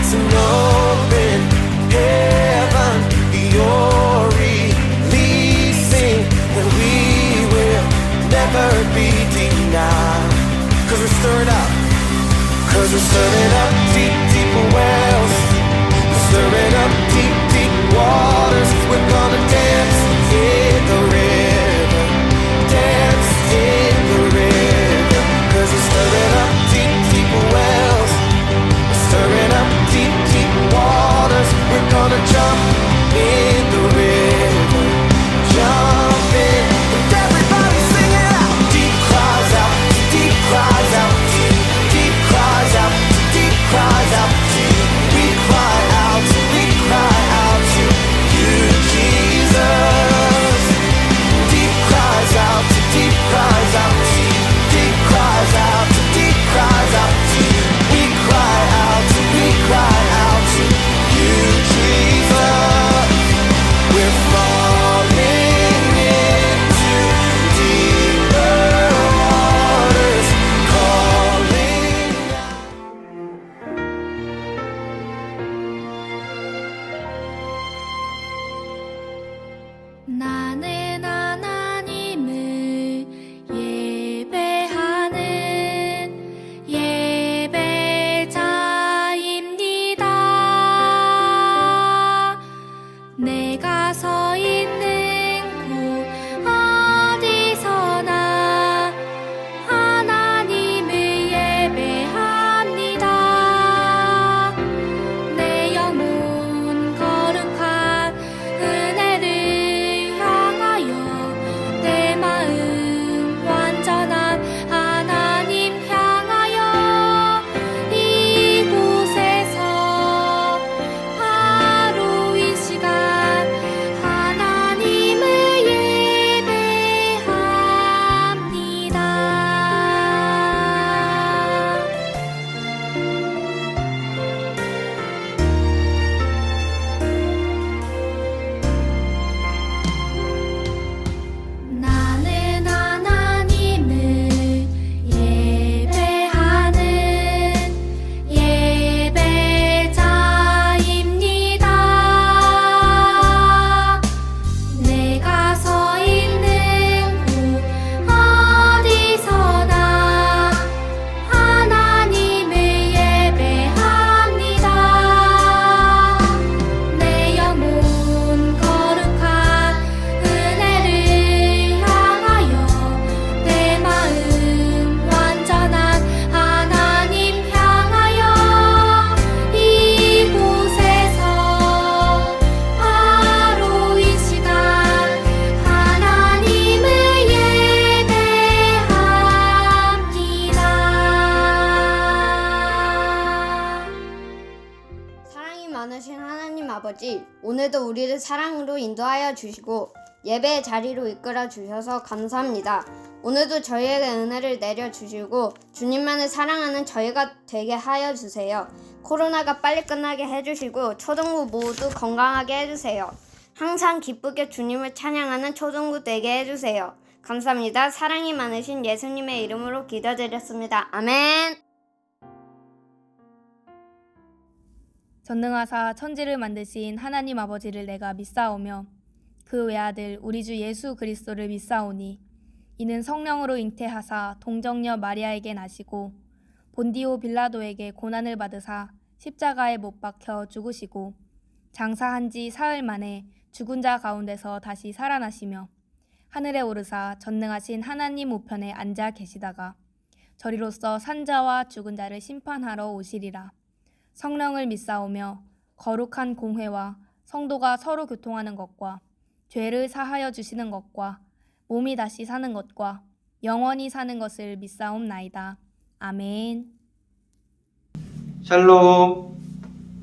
It's an open heaven. You're releasing, and we will never be denied. 'Cause we're stirring up. 'Cause we're stirring up deep, deep wells. We're stirring up deep, deep waters. We're gonna dance in the river. Dance in the river. 'Cause we're stirring up deep, deep wells. We're stirring up deep, deep waters. We're gonna jump in the river. Jump in. With everybody singing out. Deep cries out. Deep cries out. Deep cries out. Deep cries out. We cry out. We cry out to you, Jesus. Deep cries out. Deep cries out. Deep cries out. Deep cries out. We cry out. We cry out to you, Jesus. We're falling into deeper waters, calling 나는 하나님을 예배하는 예배자입니다. 내가 서 있는 곳 어디서나 하나님을 예배합니다. 내 영혼 거룩한 은혜를 향하여 내 마음 완전한 하나님 향하여 이곳에서 바로 이 시간 하나님을 예배합니다. 나는 하나님을 예배하는 예배자입니다. 내가 서 있는 곳 어디서나 하나님을 예배합니다. 내 영혼 거룩한 은혜를 향하여 내 마음 완전한 하나님 향하여 이곳에서 바로 이 시간 하나님을 예배합니다. 사랑이 많으신 하나님 아버지, 오늘도 우리를 사랑으로 인도하여 주시고 예배의 자리로 이끌어 주셔서 감사합니다. 오늘도 저희에게 은혜를 내려주시고 주님만을 사랑하는 저희가 되게 하여 주세요. 코로나가 빨리 끝나게 해주시고 초등부 모두 건강하게 해주세요. 항상 기쁘게 주님을 찬양하는 초등부 되게 해주세요. 감사합니다. 사랑이 많으신 예수님의 이름으로 기도드렸습니다. 아멘. 전능하사 천지를 만드신 하나님 아버지를 내가 믿사오며 그 외아들 우리 주 예수 그리스도를 믿사오니 이는 성령으로 잉태하사 동정녀 마리아에게 나시고 본디오 빌라도에게 고난을 받으사 십자가에 못 박혀 죽으시고 장사한 지 사흘 만에 죽은 자 가운데서 다시 살아나시며 하늘에 오르사 전능하신 하나님 우편에 앉아 계시다가 저리로서 산자와 죽은 자를 심판하러 오시리라. 성령을 믿사오며 거룩한 공회와 성도가 서로 교통하는 것과 죄를 사하여 주시는 것과 몸이 다시 사는 것과 영원히 사는 것을 믿사옵나이다. 아멘. 샬롬!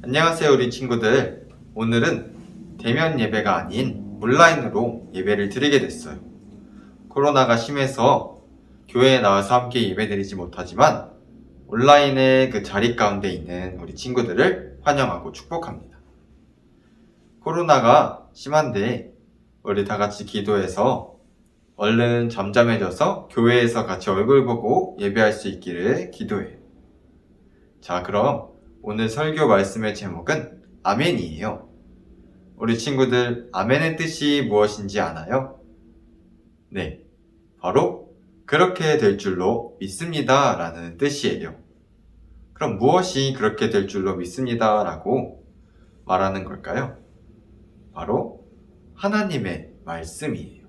안녕하세요 우리 친구들. 오늘은 대면 예배가 아닌 온라인으로 예배를 드리게 됐어요. 코로나가 심해서 교회에 나와서 함께 예배드리지 못하지만 온라인의 그 자리 가운데 있는 우리 친구들을 환영하고 축복합니다. 코로나가 심한데 우리 다 같이 기도해서 얼른 잠잠해져서 교회에서 같이 얼굴 보고 예배할 수 있기를 기도해요. 자, 그럼 오늘 설교 말씀의 제목은 아멘이에요. 우리 친구들, 아멘의 뜻이 무엇인지 아나요? 네, 바로 그렇게 될 줄로 믿습니다 라는 뜻이에요. 그럼 무엇이 그렇게 될 줄로 믿습니다 라고 말하는 걸까요? 바로 하나님의 말씀이에요.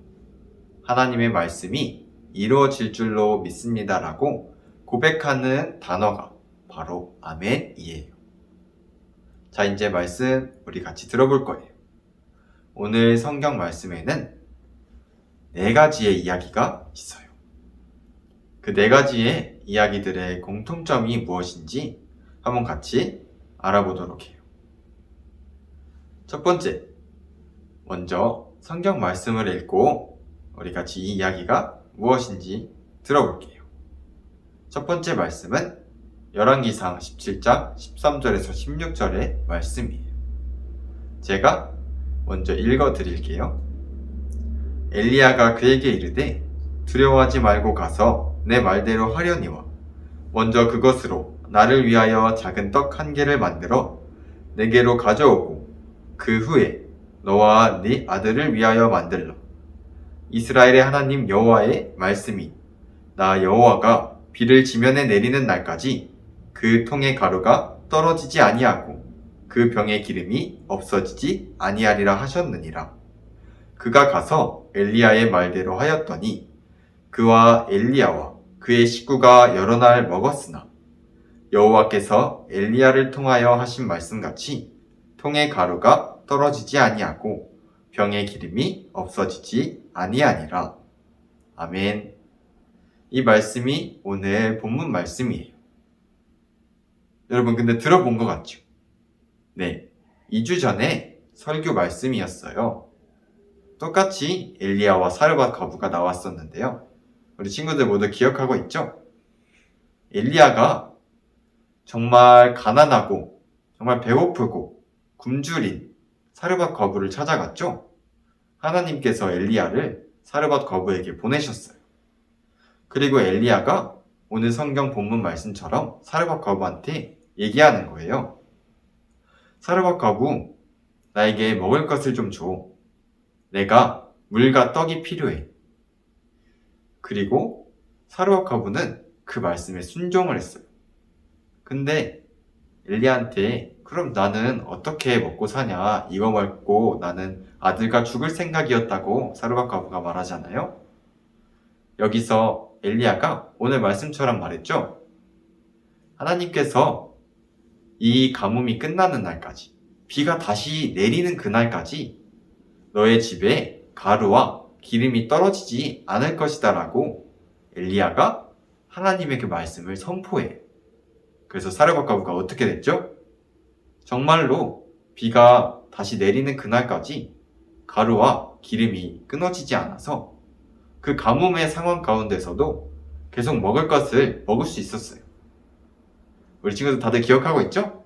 하나님의 말씀이 이루어질 줄로 믿습니다 라고 고백하는 단어가 바로 아멘이에요. 자, 이제 말씀 우리 같이 들어볼 거예요. 오늘 성경 말씀에는 4가지의 이야기가 있어요. 그 4가지의 이야기들의 공통점이 무엇인지 한번 같이 알아보도록 해요. 첫 번째, 먼저 성경 말씀을 읽고 우리 같이 이 이야기가 무엇인지 들어볼게요. 첫 번째 말씀은 열왕기상 17장 13절에서 16절의 말씀이에요. 제가 먼저 읽어 드릴게요. 엘리야가 그에게 이르되 두려워하지 말고 가서 내 말대로 하려니와 먼저 그것으로 나를 위하여 작은 떡 1개를 만들어 내게로 가져오고 그 후에 너와 네 아들을 위하여 만들라. 이스라엘의 하나님 여호와의 말씀이 나 여호와가 비를 지면에 내리는 날까지 그 통의 가루가 떨어지지 아니하고 그 병의 기름이 없어지지 아니하리라 하셨느니라. 그가 가서 엘리야의 말대로 하였더니 그와 엘리야와 그의 식구가 여러 날 먹었으나 여호와께서 엘리야를 통하여 하신 말씀같이 통의 가루가 떨어지지 아니하고 병의 기름이 없어지지 아니하니라. 아멘. 이 말씀이 오늘 본문 말씀이에요. 여러분 근데 들어본 것 같죠? 네, 2주 전에 설교 말씀이었어요. 똑같이 엘리야와 사르밧 거부가 나왔었는데요. 우리 친구들 모두 기억하고 있죠? 엘리야가 정말 가난하고 정말 배고프고 굶주린 사르밧 거부를 찾아갔죠? 하나님께서 엘리야를 사르밧 거부에게 보내셨어요. 그리고 엘리야가 오늘 성경 본문 말씀처럼 사르밧 거부한테 얘기하는 거예요. 사르밧 거부, 나에게 먹을 것을 좀 줘. 내가 물과 떡이 필요해. 그리고 사르밧 거부는 그 말씀에 순종을 했어요. 근데 엘리야한테 그럼 나는 어떻게 먹고 사냐? 이거 먹고 나는 아들과 죽을 생각이었다고 사르밧 거부가 말하잖아요. 여기서 엘리야가 오늘 말씀처럼 말했죠. 하나님께서 이 가뭄이 끝나는 날까지, 비가 다시 내리는 그날까지 너의 집에 가루와 기름이 떨어지지 않을 것이다 라고 엘리야가 하나님의 그 말씀을 선포해요. 그래서 사르밧 거부가 어떻게 됐죠? 정말로 비가 다시 내리는 그날까지 가루와 기름이 끊어지지 않아서 그 가뭄의 상황 가운데서도 계속 먹을 것을 먹을 수 있었어요. 우리 친구들 다들 기억하고 있죠?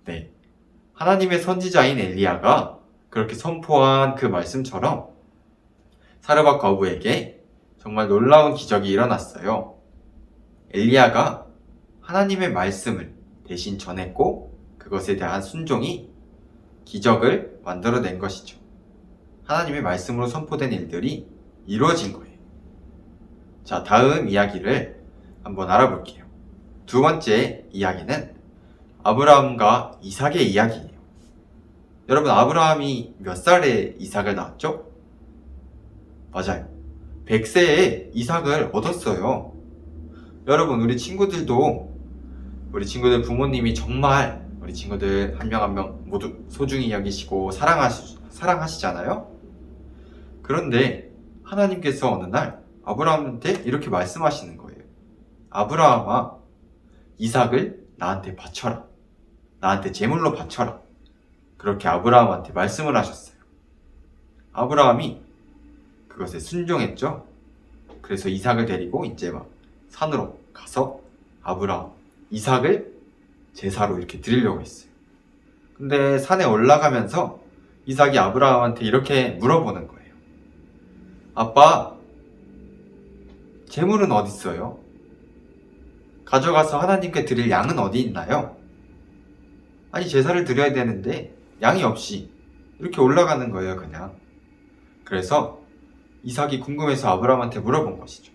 네. 하나님의 선지자인 엘리야가 그렇게 선포한 그 말씀처럼 사르밧 거부에게 정말 놀라운 기적이 일어났어요. 엘리야가 하나님의 말씀을 대신 전했고 그것에 대한 순종이 기적을 만들어낸 것이죠. 하나님의 말씀으로 선포된 일들이 이루어진 거예요. 자, 다음 이야기를 한번 알아볼게요. 두 번째 이야기는 아브라함과 이삭의 이야기예요. 여러분, 아브라함이 몇 살에 이삭을 낳았죠? 맞아요. 100세에 이삭을 얻었어요. 여러분, 우리 친구들 부모님이 정말 우리 친구들 한 명 한 명 모두 소중히 여기시고 사랑하시잖아요? 그런데 하나님께서 어느 날 아브라함한테 이렇게 말씀하시는 거예요. 아브라함아, 이삭을 나한테 바쳐라. 나한테 제물로 바쳐라. 그렇게 아브라함한테 말씀을 하셨어요. 아브라함이 그것에 순종했죠. 그래서 이삭을 데리고 이제 막 산으로 가서 아브라함, 이삭을 제사로 이렇게 드리려고 했어요. 근데 산에 올라가면서 이삭이 아브라함한테 이렇게 물어보는 거예요. 아빠, 제물은 어디 있어요? 가져가서 하나님께 드릴 양은 어디 있나요? 아니 제사를 드려야 되는데 양이 없이 이렇게 올라가는 거예요, 그냥. 그래서 이삭이 궁금해서 아브라함한테 물어본 것이죠.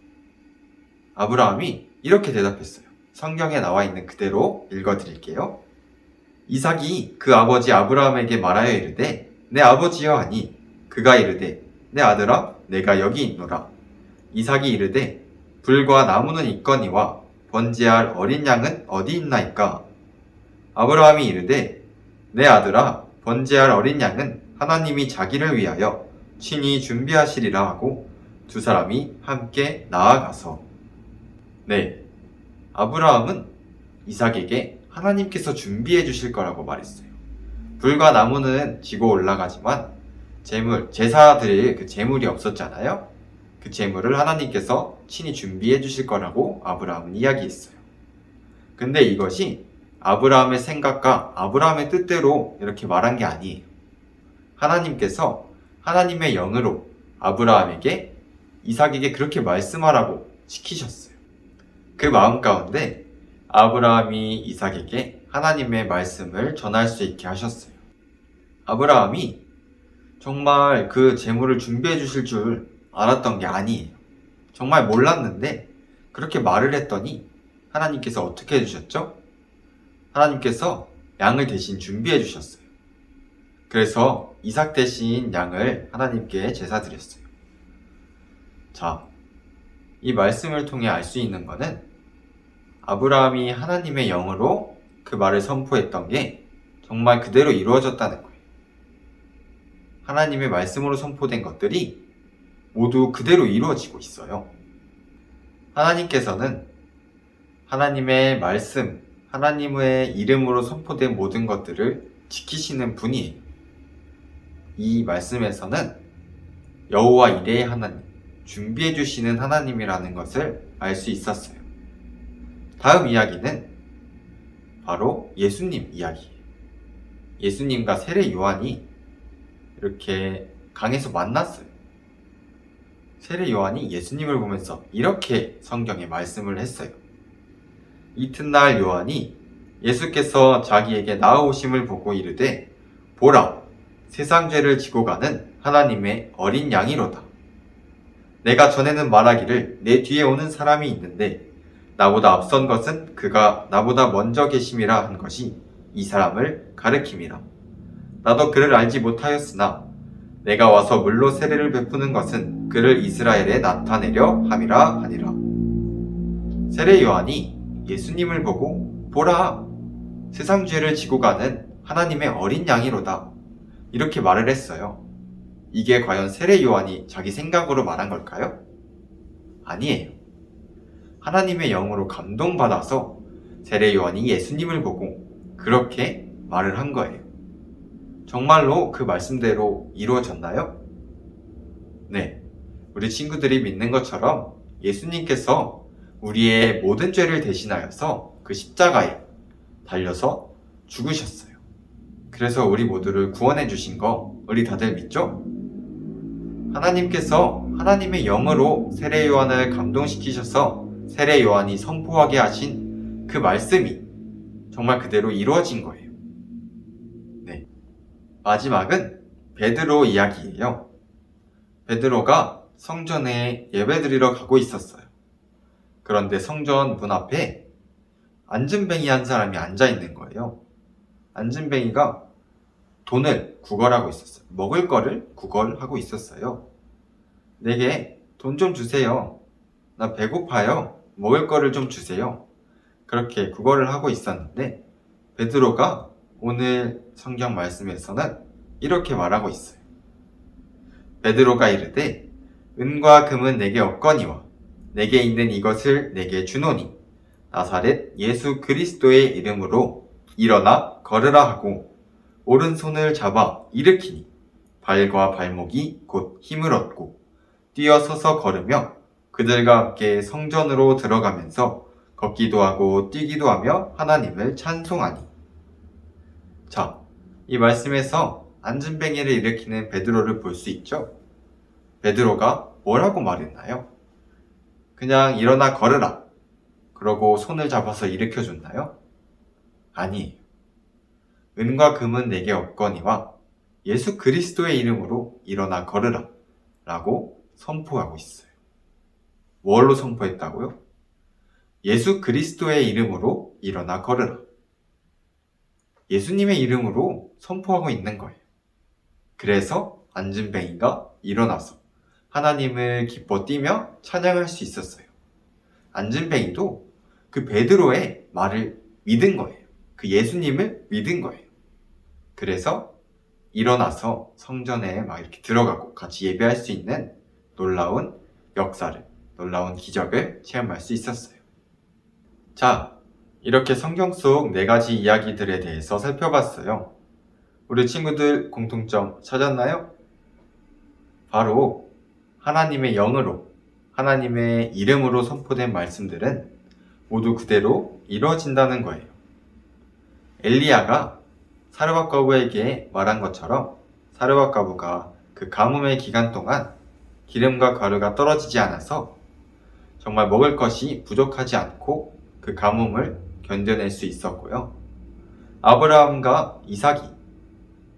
아브라함이 이렇게 대답했어요. 성경에 나와 있는 그대로 읽어드릴게요. 이삭이 그 아버지 아브라함에게 말하여 이르되 내 아버지여 하니 그가 이르되 내 아들아 내가 여기 있노라. 이삭이 이르되 불과 나무는 있거니와 번제할 어린 양은 어디 있나이까? 아브라함이 이르되 내 아들아 번제할 어린 양은 하나님이 자기를 위하여 친히 준비하시리라 하고 두 사람이 함께 나아가서 네, 아브라함은 이삭에게 하나님께서 준비해 주실 거라고 말했어요. 불과 나무는 지고 올라가지만 제사 드릴 그 제물이 없었잖아요. 그 제물을 하나님께서 친히 준비해 주실 거라고 아브라함은 이야기했어요. 근데 이것이 아브라함의 생각과 아브라함의 뜻대로 이렇게 말한 게 아니에요. 하나님께서 하나님의 영으로 아브라함에게 이삭에게 그렇게 말씀하라고 시키셨어요. 그 마음 가운데 아브라함이 이삭에게 하나님의 말씀을 전할 수 있게 하셨어요. 아브라함이 정말 그 제물을 준비해 주실 줄 알았던 게 아니에요. 정말 몰랐는데 그렇게 말을 했더니 하나님께서 어떻게 해주셨죠? 하나님께서 양을 대신 준비해 주셨어요. 그래서 이삭 대신 양을 하나님께 제사 드렸어요. 자, 이 말씀을 통해 알 수 있는 것은 아브라함이 하나님의 영으로 그 말을 선포했던 게 정말 그대로 이루어졌다는 거예요. 하나님의 말씀으로 선포된 것들이 모두 그대로 이루어지고 있어요. 하나님께서는 하나님의 말씀, 하나님의 이름으로 선포된 모든 것들을 지키시는 분이에요. 이 말씀에서는 여호와 이레의 하나님, 준비해 주시는 하나님이라는 것을 알 수 있었어요. 다음 이야기는 바로 예수님 이야기예요. 예수님과 세례 요한이 이렇게 강에서 만났어요. 세례 요한이 예수님을 보면서 이렇게 성경에 말씀을 했어요. 이튿날 요한이 예수께서 자기에게 나아오심을 보고 이르되 보라, 세상 죄를 지고 가는 하나님의 어린 양이로다. 내가 전에는 말하기를 내 뒤에 오는 사람이 있는데 나보다 앞선 것은 그가 나보다 먼저 계심이라 한 것이 이 사람을 가리킴이라. 나도 그를 알지 못하였으나 내가 와서 물로 세례를 베푸는 것은 그를 이스라엘에 나타내려 함이라 하니라. 세례 요한이 예수님을 보고 보라, 세상 죄를 지고 가는 하나님의 어린 양이로다, 이렇게 말을 했어요. 이게 과연 세례 요한이 자기 생각으로 말한 걸까요? 아니에요. 하나님의 영으로 감동받아서 세례 요한이 예수님을 보고 그렇게 말을 한 거예요. 정말로 그 말씀대로 이루어졌나요? 네, 우리 친구들이 믿는 것처럼 예수님께서 우리의 모든 죄를 대신하여서 그 십자가에 달려서 죽으셨어요. 그래서 우리 모두를 구원해 주신 거 우리 다들 믿죠? 하나님께서 하나님의 영으로 세례 요한을 감동시키셔서 세례 요한이 선포하게 하신 그 말씀이 정말 그대로 이루어진 거예요. 네, 마지막은 베드로 이야기예요. 베드로가 성전에 예배드리러 가고 있었어요. 그런데 성전 문 앞에 앉은뱅이 한 사람이 앉아 있는 거예요. 앉은뱅이가 돈을 구걸하고 있었어요. 먹을 거를 구걸하고 있었어요. 내게 돈 좀 주세요. 나 배고파요. 먹을 거를 좀 주세요. 그렇게 구걸을 하고 있었는데 베드로가 오늘 성경 말씀에서는 이렇게 말하고 있어요. 베드로가 이르되 은과 금은 내게 없거니와 내게 있는 이것을 내게 주노니 나사렛 예수 그리스도의 이름으로 일어나 걸으라 하고 오른손을 잡아 일으키니 발과 발목이 곧 힘을 얻고 뛰어서서 걸으며 그들과 함께 성전으로 들어가면서 걷기도 하고 뛰기도 하며 하나님을 찬송하니. 자, 이 말씀에서 앉은뱅이를 일으키는 베드로를 볼 수 있죠? 베드로가 뭐라고 말했나요? 그냥 일어나 걸으라, 그러고 손을 잡아서 일으켜줬나요? 아니에요. 은과 금은 내게 없거니와 예수 그리스도의 이름으로 일어나 걸으라 라고 선포하고 있어요. 뭘로 선포했다고요? 예수 그리스도의 이름으로 일어나 걸으라. 예수님의 이름으로 선포하고 있는 거예요. 그래서 안진뱅이가 일어나서 하나님을 기뻐 뛰며 찬양할 수 있었어요. 안진뱅이도 그 베드로의 말을 믿은 거예요. 그 예수님을 믿은 거예요. 그래서 일어나서 성전에 막 이렇게 들어가고 같이 예배할 수 있는 놀라운 역사를, 놀라운 기적을 체험할 수 있었어요. 자, 이렇게 성경 속 4가지 이야기들에 대해서 살펴봤어요. 우리 친구들 공통점 찾았나요? 바로 하나님의 영으로, 하나님의 이름으로 선포된 말씀들은 모두 그대로 이루어진다는 거예요. 엘리야가 사르밧 과부에게 말한 것처럼 사르밧 과부가 그 가뭄의 기간 동안 기름과 가루가 떨어지지 않아서 정말 먹을 것이 부족하지 않고 그 가뭄을 견뎌낼 수 있었고요. 아브라함과 이삭이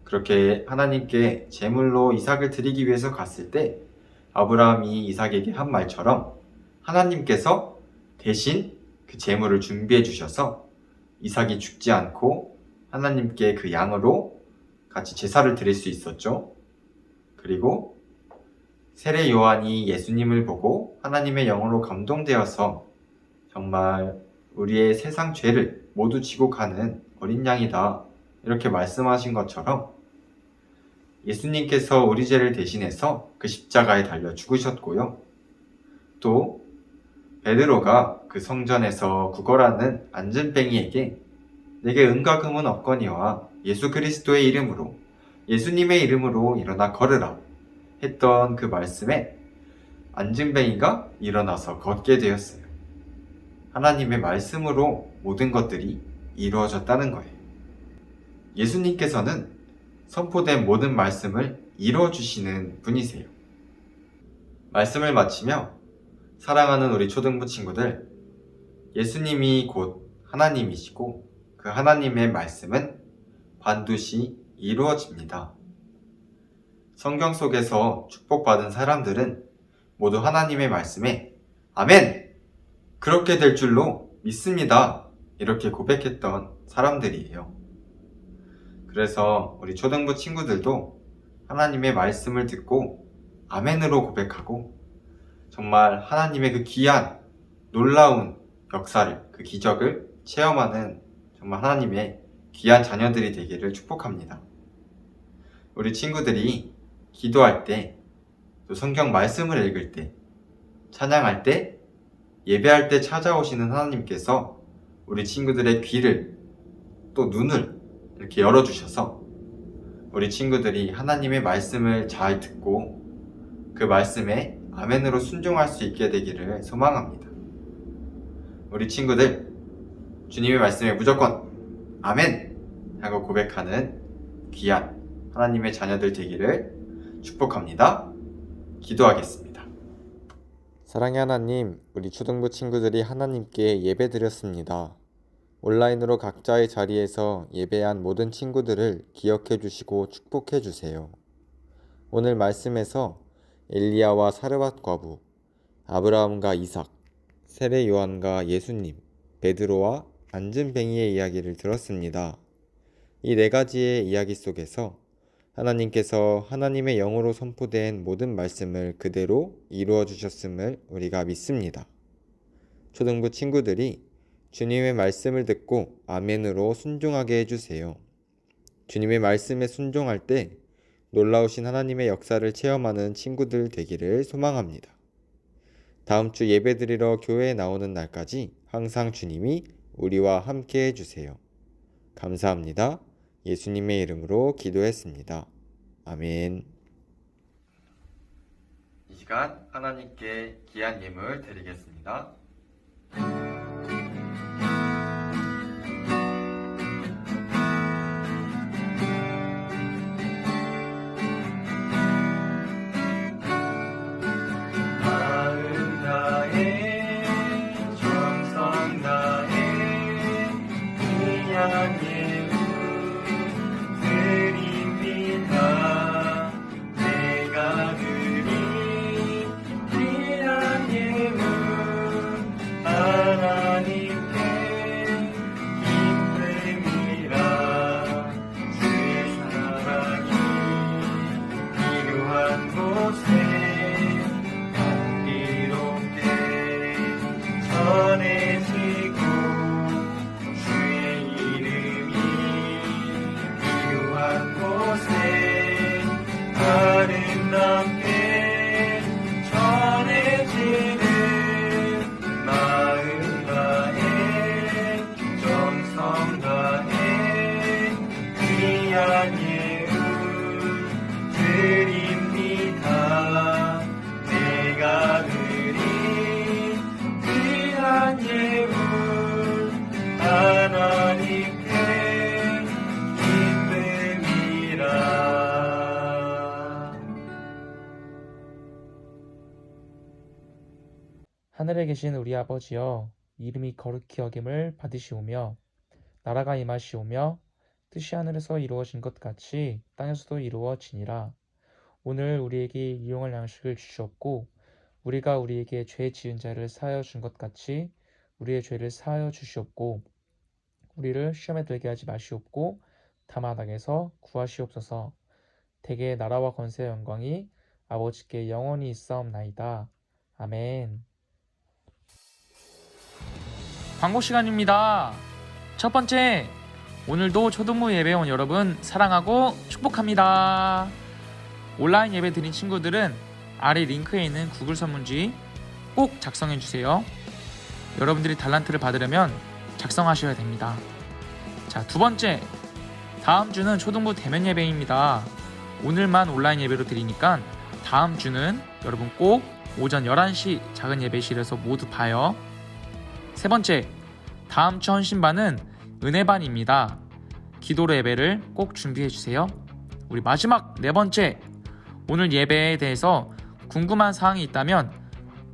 그렇게 하나님께 제물로 이삭을 드리기 위해서 갔을 때 아브라함이 이삭에게 한 말처럼 하나님께서 대신 그 제물을 준비해 주셔서 이삭이 죽지 않고 하나님께 그 양으로 같이 제사를 드릴 수 있었죠. 그리고 세례 요한이 예수님을 보고 하나님의 영으로 감동되어서 정말 우리의 세상 죄를 모두 지고 가는 어린 양이다 이렇게 말씀하신 것처럼 예수님께서 우리 죄를 대신해서 그 십자가에 달려 죽으셨고요. 또 베드로가 그 성전에서 구걸하는 안진뱅이에게 내게 은과 금은 없거니와 예수 그리스도의 이름으로, 예수님의 이름으로 일어나 걸으라 했던 그 말씀에 안진뱅이가 일어나서 걷게 되었어요. 하나님의 말씀으로 모든 것들이 이루어졌다는 거예요. 예수님께서는 선포된 모든 말씀을 이루어주시는 분이세요. 말씀을 마치며 사랑하는 우리 초등부 친구들, 예수님이 곧 하나님이시고 그 하나님의 말씀은 반드시 이루어집니다. 성경 속에서 축복받은 사람들은 모두 하나님의 말씀에 아멘! 그렇게 될 줄로 믿습니다. 이렇게 고백했던 사람들이에요. 그래서 우리 초등부 친구들도 하나님의 말씀을 듣고 아멘으로 고백하고 정말 하나님의 그 귀한 놀라운 역사를, 그 기적을 체험하는 정말 하나님의 귀한 자녀들이 되기를 축복합니다. 우리 친구들이 기도할 때, 또 성경 말씀을 읽을 때, 찬양할 때, 예배할 때 찾아오시는 하나님께서 우리 친구들의 귀를 또 눈을 이렇게 열어주셔서 우리 친구들이 하나님의 말씀을 잘 듣고 그 말씀에 아멘으로 순종할 수 있게 되기를 소망합니다. 우리 친구들, 주님의 말씀에 무조건 아멘! 하고 고백하는 귀한 하나님의 자녀들 되기를 축복합니다. 기도하겠습니다. 사랑의 하나님, 우리 초등부 친구들이 하나님께 예배 드렸습니다. 온라인으로 각자의 자리에서 예배한 모든 친구들을 기억해 주시고 축복해 주세요. 오늘 말씀에서 엘리야와 사르밧 과부, 아브라함과 이삭, 세례 요한과 예수님, 베드로와 안진뱅이의 이야기를 들었습니다. 이 4가지의 이야기 속에서 하나님께서 하나님의 영으로 선포된 모든 말씀을 그대로 이루어 주셨음을 우리가 믿습니다. 초등부 친구들이 주님의 말씀을 듣고 아멘으로 순종하게 해주세요. 주님의 말씀에 순종할 때 놀라우신 하나님의 역사를 체험하는 친구들 되기를 소망합니다. 다음 주 예배드리러 교회에 나오는 날까지 항상 주님이 우리와 함께 해주세요. 감사합니다. 예수님의 이름으로 기도했습니다. 아멘. 이 시간 하나님께 귀한 예물 드리겠습니다. 마음 다해 정성 다해 귀한 예물 하늘에 계신 우리 아버지여, 이름이 거룩히 여김을 받으시오며 나라가 임하시오며 뜻이 하늘에서 이루어진 것 같이 땅에서도 이루어지니라. 오늘 우리에게 일용할 양식을 주시옵고 우리가 우리에게 죄 지은 자를 사하여 준 것 같이 우리의 죄를 사하여 주시옵고 우리를 시험에 들게 하지 마시옵고 다만 악에서 구하시옵소서. 대개 나라와 권세와 영광이 아버지께 영원히 있사옵나이다. 아멘. 광고 시간입니다. 첫 번째, 오늘도 초등부 예배 온 여러분 사랑하고 축복합니다. 온라인 예배 드린 친구들은 아래 링크에 있는 구글 설문지 꼭 작성해 주세요. 여러분들이 달란트를 받으려면 작성하셔야 됩니다. 자, 두 번째, 다음 주는 초등부 대면 예배입니다. 오늘만 온라인 예배로 드리니까 다음 주는 여러분 꼭 오전 11시 작은 예배실에서 모두 봐요. 세 번째, 다음 주 헌신반은 은혜반입니다. 기도로 예배를 꼭 준비해 주세요. 우리 마지막 네 번째, 오늘 예배에 대해서 궁금한 사항이 있다면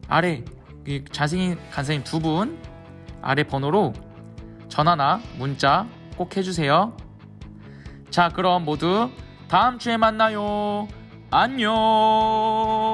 아래 잘생긴 간사님 두 분 아래 번호로 전화나 문자 꼭 해주세요. 자, 그럼 모두 다음 주에 만나요. 안녕.